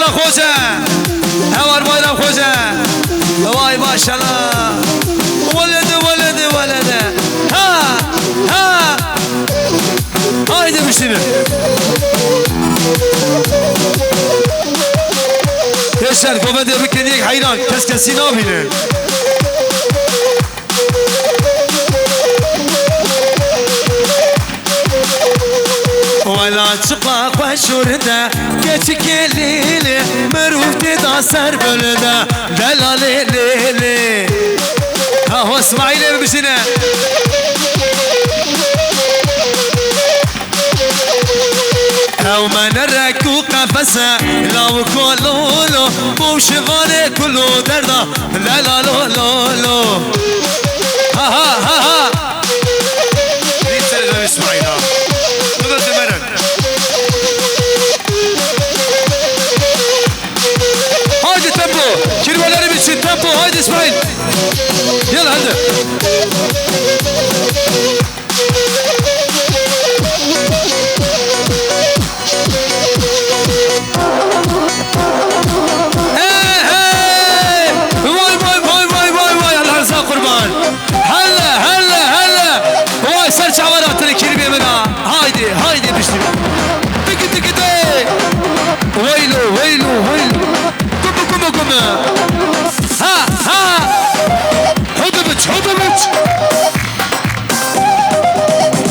خوجه هوار بايرم خوجه واي ما شاء الله ولد ولد ولد ها ها haydi müşteri gençler komedi bir kendine hayran kes kesin abine ولا تبقى وشورده كتك الليلي مروفتي داسر بلده دلالي ليلي ها هو اسماعيلي بمشينا او من الركو قفسه لو كلولو بوشغاني كله درده لا لا لو لو لو ها ها ها ها ريتسل اسماعيل هايدي تمبو كلمة بتشين تمبو هايدي اسماعيل يلا هلا ويلو ويلو ويلو قم قم قم ها ها هدبت هدبت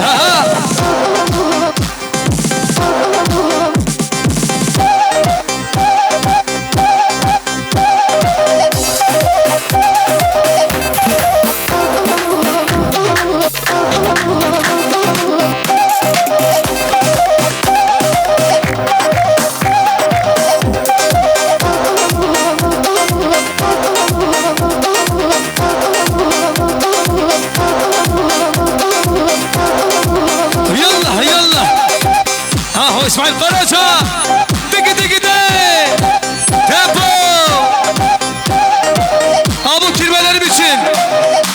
ها ها اسماعيل قرشة دق دق دق تابو ابو كلمة بتشين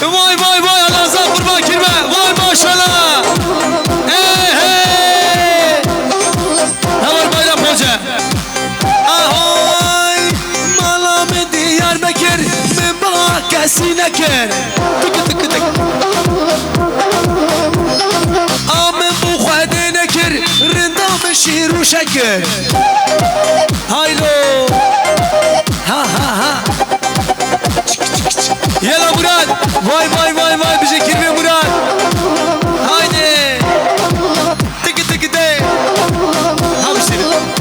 واي واي واي الله يرزقك قربان كلمة واي ما شاء الله ايه ايه هور بايرم خوجة اهوي مالا من ديار بكر من بغا كاسي نكر دق دق دق امن بو خدي نكر شير وشكر هايلو ها ها ها يلا مراد واي واي واي واي بيجي كلمة مراد هايدي تك تك تك ها بشتري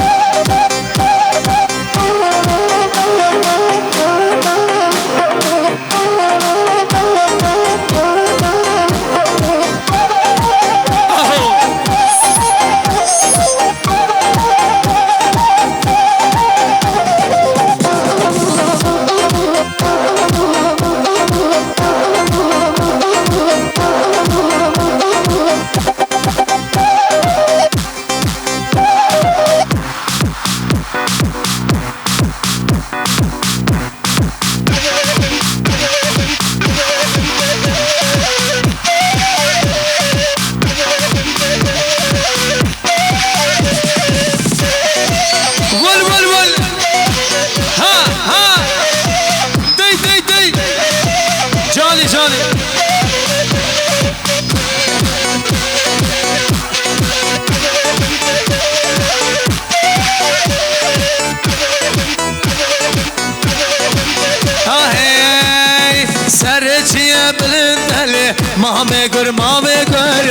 مامي gur مامي gur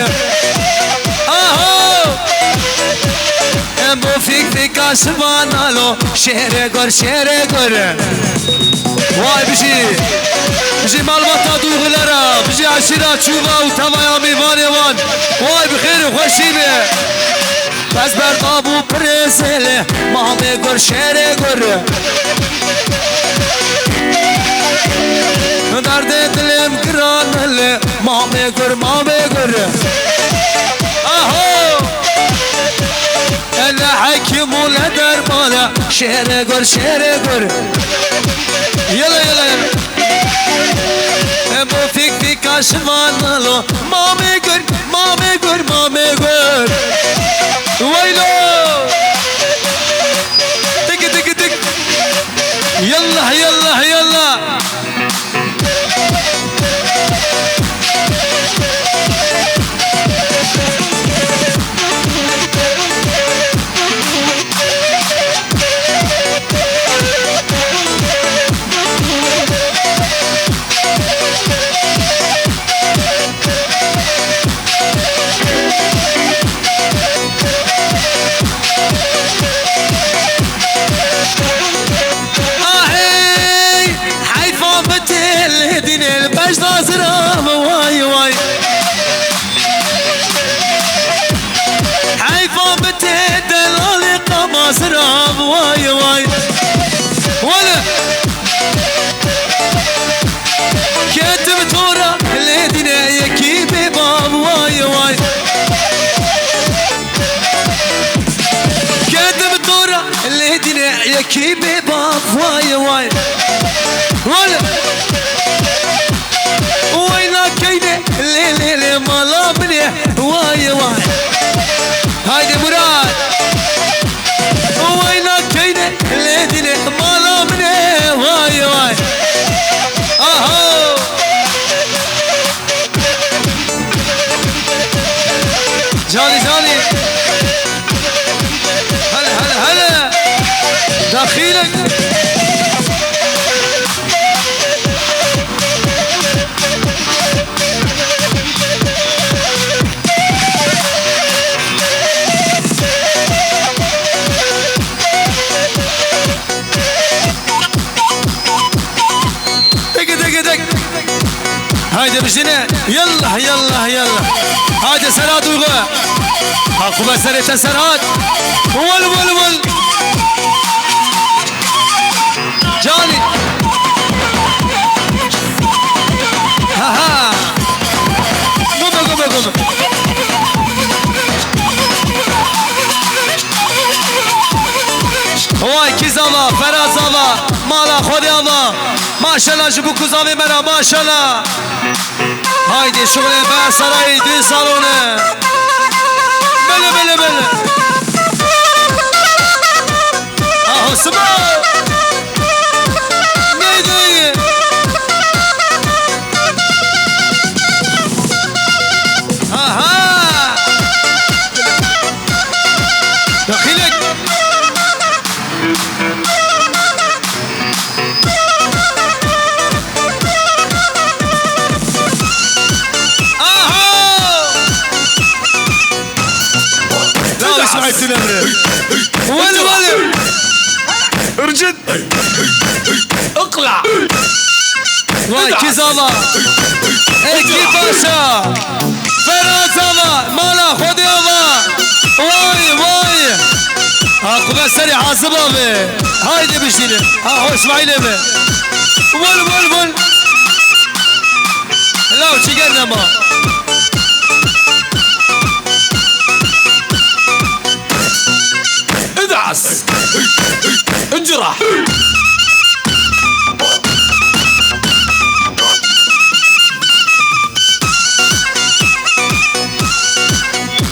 اهو امبو فيك فيك اسوانالو شهر gur شهر gur واي بيجي معلومات دوغلرا بيجي عشيرة تشوفا وتمايا ميواني وان واي بخير وخوشي بيه بس برطابو برسله مامي gur شهر gur درد دلم گرانله مامي gur اهو انا حكيم ولا درمانه شهر gur يلا يلا يلا ابو فيك فيك اشوانالو مامي gur ويلو تك تك تك سراب واي واي ولا كاتب تورا ليدنا يكي بباب واي واي كاتب تورا ليدنا يكي بباب واي واي ولا وينا كيني ليلي مالا بني واي واي هايدي مراد وينا كيني ليلي مالا بني واي واي اهو جاني جاني هلا هلا هلا دخيلك هايدي بجنة يلا يلا يلا هايدي سراد وغا هاكو بسرية سراد ول ول ول جاني ها ها قوم قوم قوم واي كيزاما فرازاما مالا خورياما ما شاء الله جبو كوزامي منا ما شاء الله هايدي شغل بسراي دي صالونه بلا بلا بلا اهو سمع ميدي ها ها دخيلك ولا ولا ارجد اقلع واي كيزاما اكي باشا فرازاما مالا خذ يابا واي واي اكو بس سريع عاصبه به هايدي بشتيني ها اسماعيل به ول ول ول لا وشي قلنا ما ادعس اجرح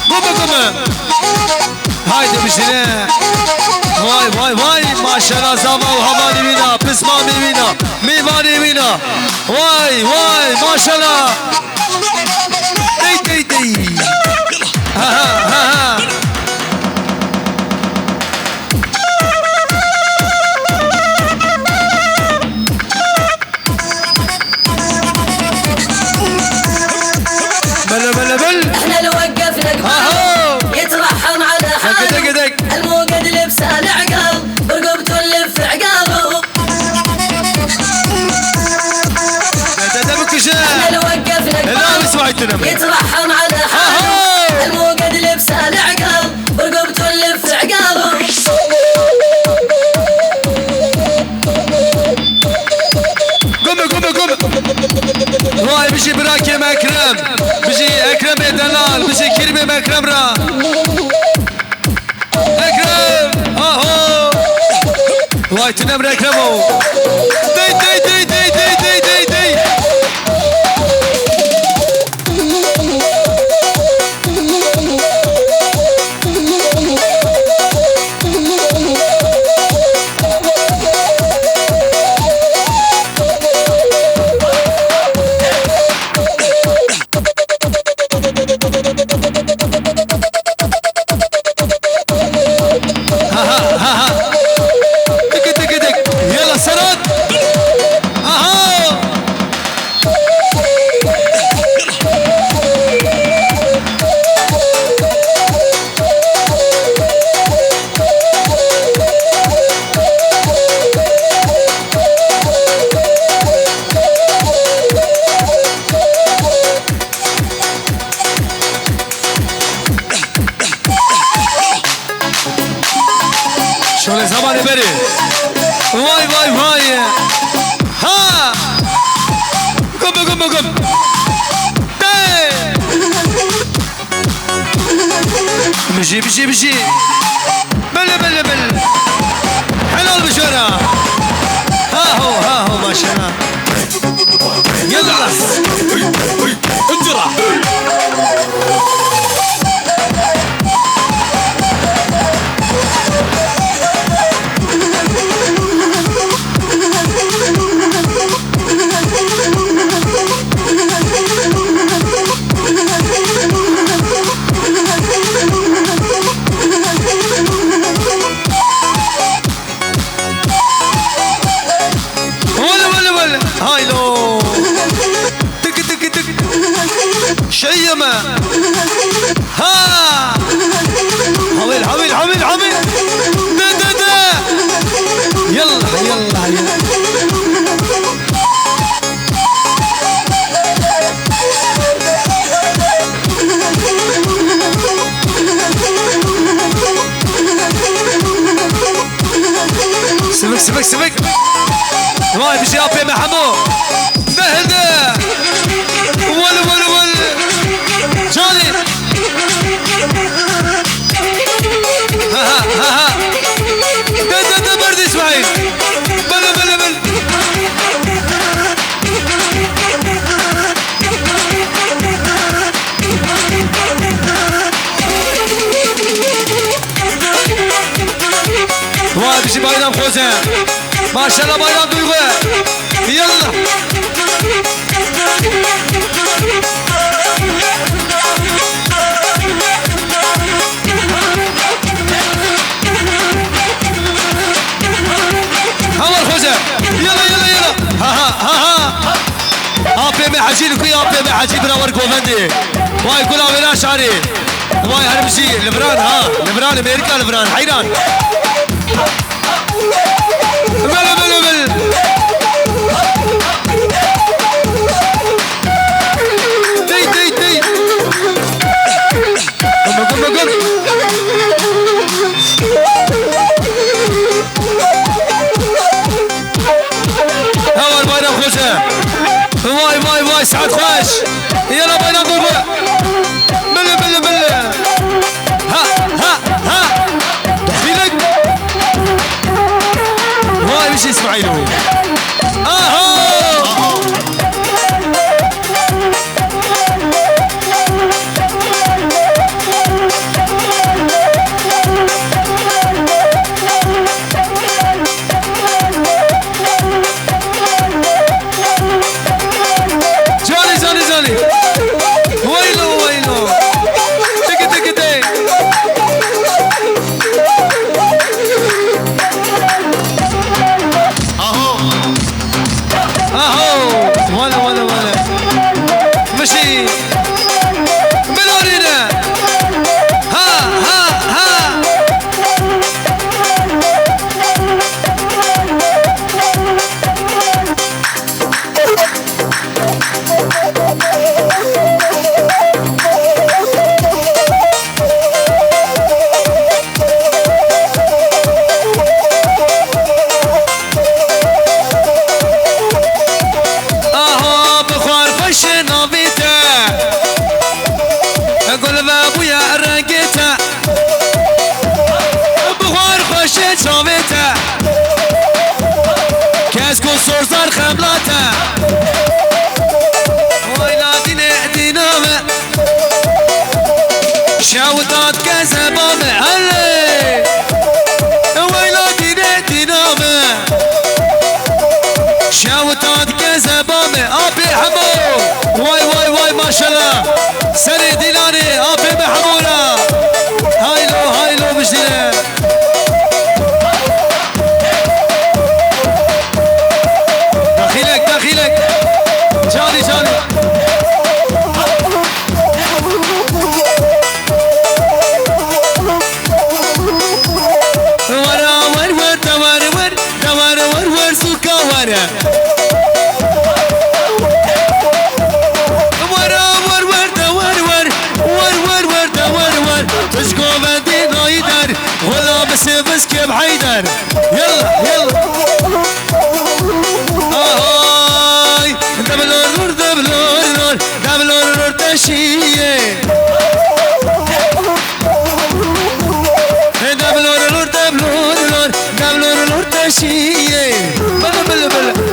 قوم قوم هايدي بشتيني واي واي واي ما شاء الله زاما وهماني بينا بسماني بينا ميماني بينا واي واي ما شاء الله دي دي دي ها ها ها ها بلا بلا بل احنا لو وقفنا قبال يترحم على حاله الموقد لبسه العقال برقبته نلف عقاله احنا لو وقفنا قبال يترحم على حاله الموقد لبسه العقال برقبته نلف عقاله قوم واي بيجي براكم اكرم بيجي اكرم دلال بيجي كريم اكرم را اكرم اهو واي تنمر اكرمو دي دي دي دي دي دي دي دي يلا سرد شغل زمان بري واي واي واي ها قم قم قم بجي بجي بجي بل بل بل حلو البشرة ها هو ما شاء الله يلا انجرة شيمة ها حويل حويل حويل حويل دا يلا يلا سبك سبك سبك واي بجي ابي محمود بهدا ولا جوني ها دا برد اسماعيل بل واي بشي بايرام خوزة ما شاء الله بايرام دولغة يلا ها ابي حجيلك يا ابي حجي بنورك وفندي واي كلها بلا شعري واي هنمشي لبران لبران امريكا لبران حيران بل دي قم هوا البايرام خوشة واي سعد خوش يلا بايرام ضربة بل ها دخيلك واي مش اسماعيلو شاوطات كزبامة هلي ويلاتي نتي نامة شاوطات كزبامة أبي حمو واي ما شاء الله سري ديلاني أبي محمولة هايلو مش ديلان دخيلك جاني بس كيف حيدر حيدر يلا يلا هاي دبلور دبلور دبلور تشيه دبلور دبلور دبلور تشيه بلا بلا بلا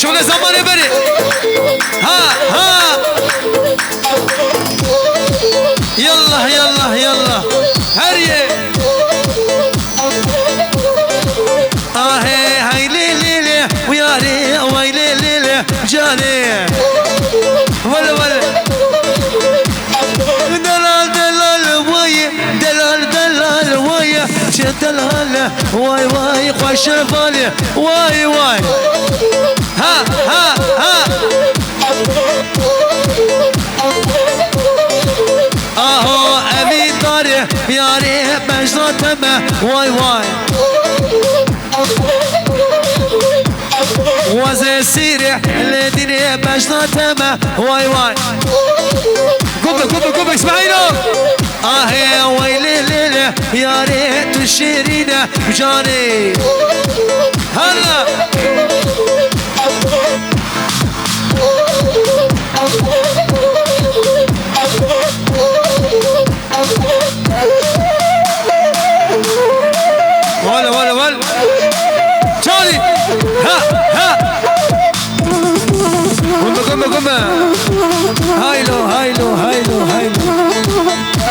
شغل زمانه بری ها يلا يلا يلا هريه هاي ليلي وياري وي ليلي جاني ولا دلال دلال وي دلال دلال وي دلال واي واي خوش بالي واي واي ها اهو ابي داري ياري بجرتمه واي واي وزي سيري لديني بجرتمه واي واي قوم اسمعينو اهي ويلي ليلي يا ريت الشيرينه بجاني هلا ولا جاني ها قم هايلو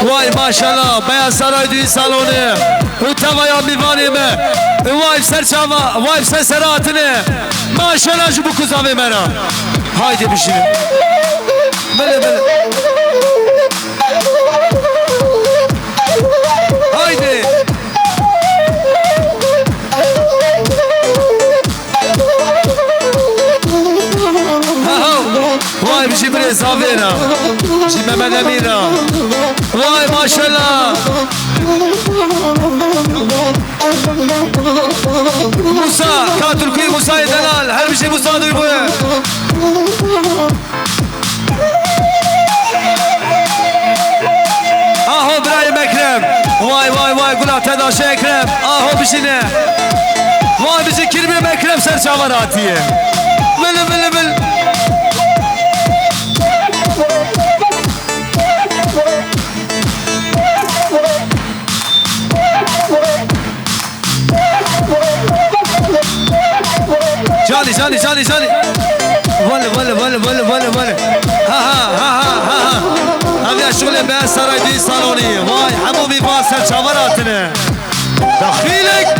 واي ما شاء الله بيا سراي دوی سالونه و توایا میوانیمه وای سرچاوا وای سراتنه ما شاء الله جو بکوزاوی مرا هایدی بشینیم بله هایدی واي بجي بري زافينا بجي محمد اميرة واي ما شاء الله موسى كاتل كوي موسى دلال هل بجي موسى دوي بويا اهو براي مكرم واي قولها تداش اكرم اهو بجينا واي بجي كرمي مكرم سر شاوراتيه بل جاني ولا ها هذا الشغل بها سراي دي صالوني واي حمومي باسر شاوراتنا دخيلك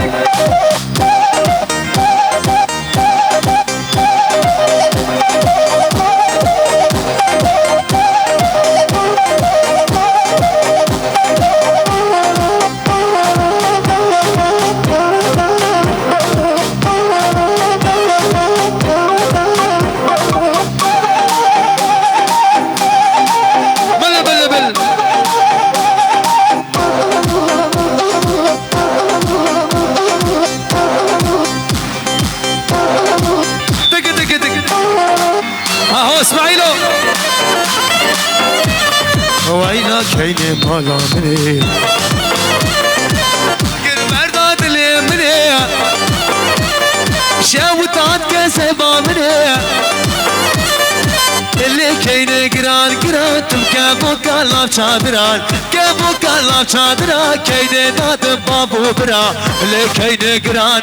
كيني مالا مني قربر دلي مني شاوتات كسبا مني اللي كيني قران تم كابو كالاب شادران كابو كالاب شادران كيني داد بابو برا اللي كيني قران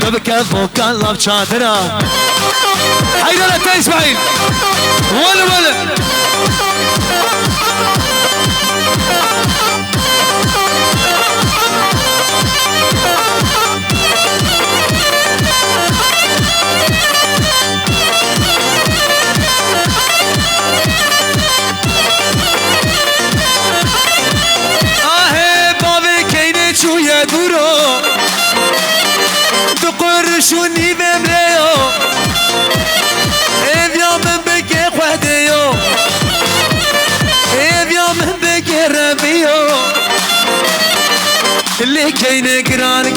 تم كابو كالاب شادران حيدر انت اسماعيل ولا شوني بمليو إذا من بقي خديو إذا من بقي ربيو اللي كاين قران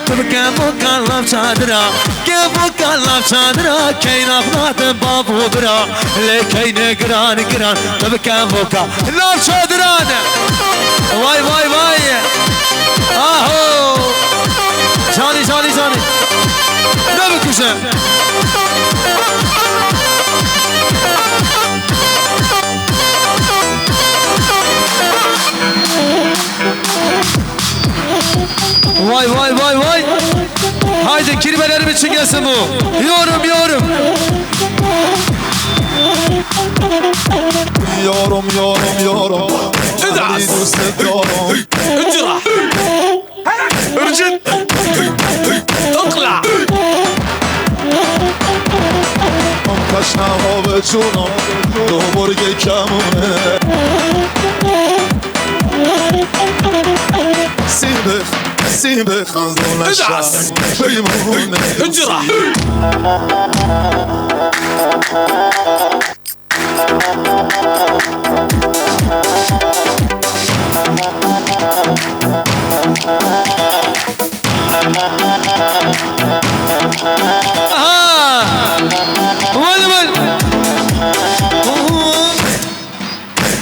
تبقى مكان صادرة كيف مكان صادرة كاين أخذات بابو برا اللي كاين قران تبقى مكان صادران واي واي واي اهو جاني لا بكوشة Vay. Haydi kirvelerim için gelsin bu. Yorum. Yorum. اجرح ارجد اقلع تشنه به جونم دو برگ کمونه سیبه خزونش بیمونه اجرح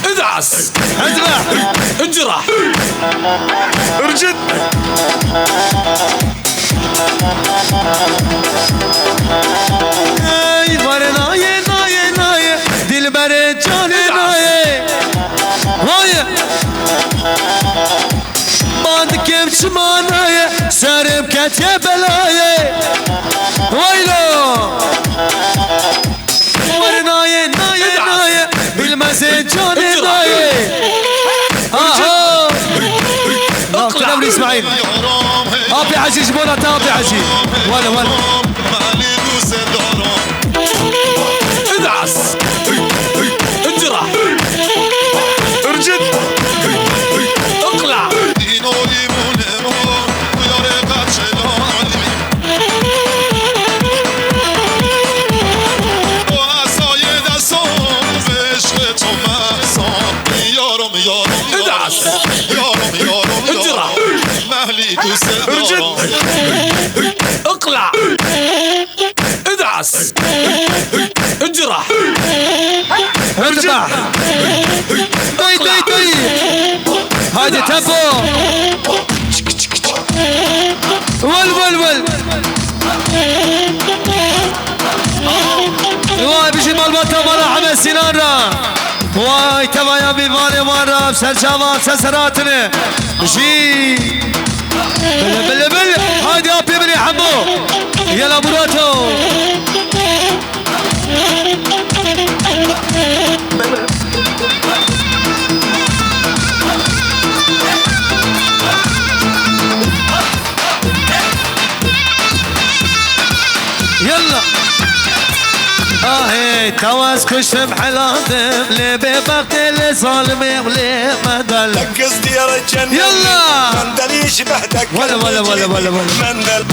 ادعس اجرح ارجد نايه دلبر جاني نايه باند كم شمانايه سرم كتيا بلايه ويلو نايه بالمزه جاني نايه اهو كلام اسماعيل ابي حجي جبونا ابي حجي ولا ادعس اجرح ارجد اقلع ادعس اجرح ارجد اقلع ادعس اجرح ارجع طي هادي تبو ول واي بيجي مالبطة مرة حمد سنان را واي تبا يا بيفاني مرة بسرشاوات سسراتنا بيجي بل هادي ابي بني حمو يلا مراتو يلا تواس كشف حلادم لي ببقت اللي ظالمي ولي مدل دقز ديار الجنة يلا مندل يشبه دق ولا مندل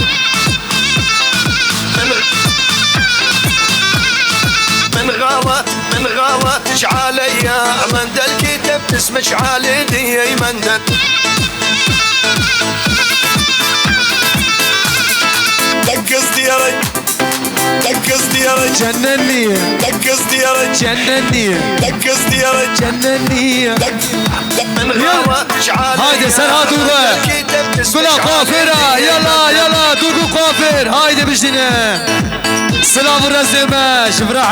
من غارت شعاليا مندل كتب اسم شعالي دي مندل دقز ديار جنني دقز ديار جنني من غارت شعالي هايدي سر هاتو بلا قافرة يلا دوقو قافر هايدي بجدنا سلام الرزمة شفراح